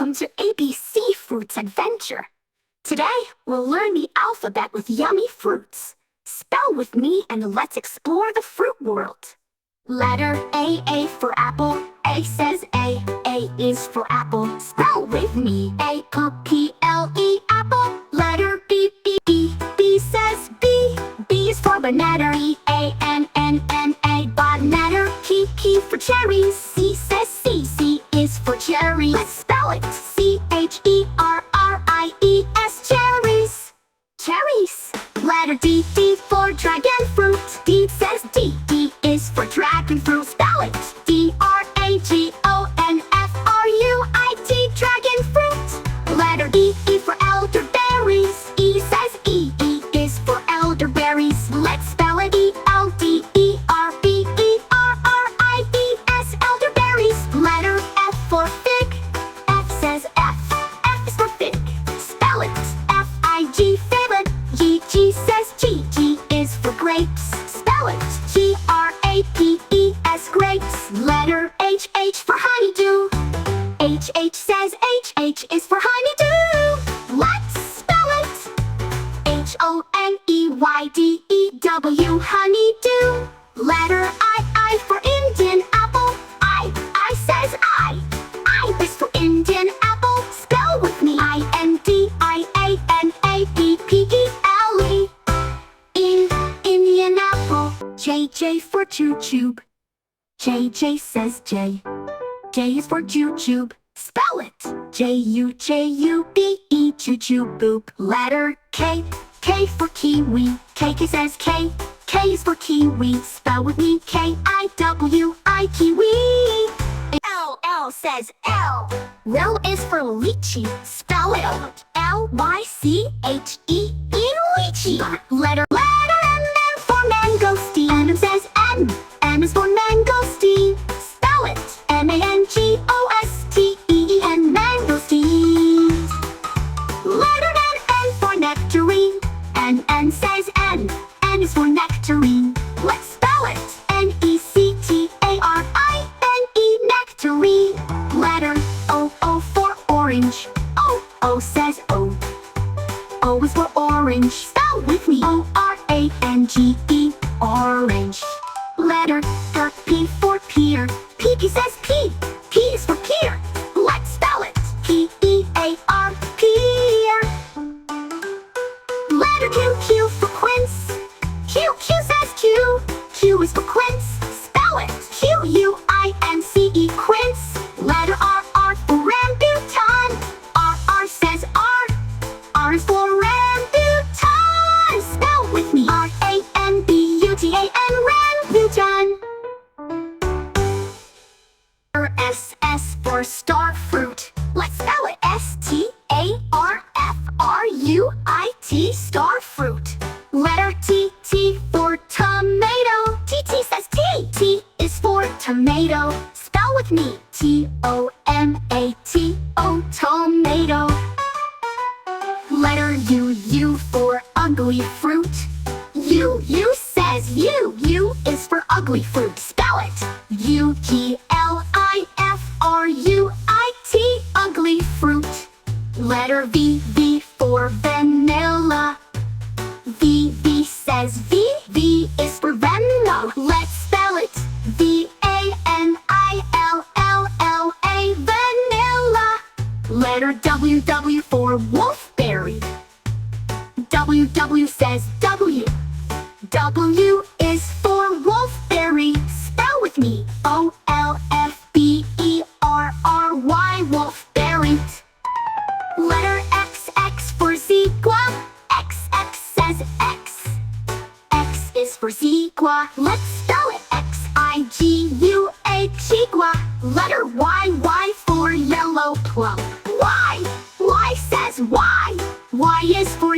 Welcome to ABC Fruits Adventure. Today, we'll learn the alphabet with yummy fruits. Spell with me and let's explore the fruit world. Letter A for apple. A says A is for apple. Spell with me. A-P-P-L-E, apple. Letter B says B is for banana. E-A-N-N-N-A, banana. P for cherries. C says C is for cherry. Let's spell it. C-H-E-R-R-I-E-S, cherries. Cherries. Letter D for dragon fruit. D says D is for dragon fruit. Spell it. D-R-A-G-O-N-F-R-U-I-T, dragon fruit. Letter E for elderberries. E says E is for elderberries. Let's spell it. E-L-D-E-R-B-E-R-R-I-E-S, elderberries. Letter F for fig. F says F is for fig. Spell it. F-I-G, fig. G says G is for grapes. Spell it. G-R-A-P-E-S, grapes. Letter H for honeydew. H says H is for honeydew. Let's spell it. H-O-N-E-Y-D-E-W, honeydew. Letter I for Indian apple. I says I is for Indian apple. Spell with me. I-N-D-I-A-N-A-P-P-E-L-E. Indian apple. J for jujube. J says J is for jujube. Spell it. J-U-J-U-B-E, jujube. Letter K for kiwi. K says K is for kiwi. Spell with me. K-I-W-I, kiwi. L says L. L is for lychee. Spell it. L-Y-C-H-E, lychee. Letter M for mangosteen. M says N. M is for mangosteen. Spell it. M-A-N-G-O-S-T-E-E-N, mangosteens. Letter N for nectarine. N says N. N is for nectarine. Let's spell it. N-E-C-T-A-R-I-N-E, nectarine. Letter O for orange. O says O. O is for orange. Spell with me. O-R-A-N-G-E, orange. Letter P for pear. P says P is for pear. Let's spell it. P-E-A-R, pear. Letter Q for quince. Q says Q is for quince. Spell it. Q-U-I-N-C-E, quince. Letter R for rambutan. R says R is for rambutan. Spell with me. R-A-M-B-U-T-A-N, rambutan. S for star fruit. Let's spell it. S-T-A-R-F-R-U-I-T, star fruit. Letter T for tomato. T says T is for tomato. Spell with me. T-O-M-A-T-O, tomato. Letter U for ugly fruit. U says U is for ugly fruit. Spell it. U-G-L-I-F-R-U-I-T, ugly fruit. Letter V for vanilla. V says V is for vanilla. Let's spell it. V-A-N-I-L-L-L-A, vanilla. Letter W for wolfberry. W says W. W is for wolfberry. Spell with me. O-L-F-B-E-R-R-Y, wolfberry. Letter X for zebra. X says X. X is for zebra. Let's spell it. X-I-G-U-A, chigua. Letter Y for yellow plum. Y says Y. Y is for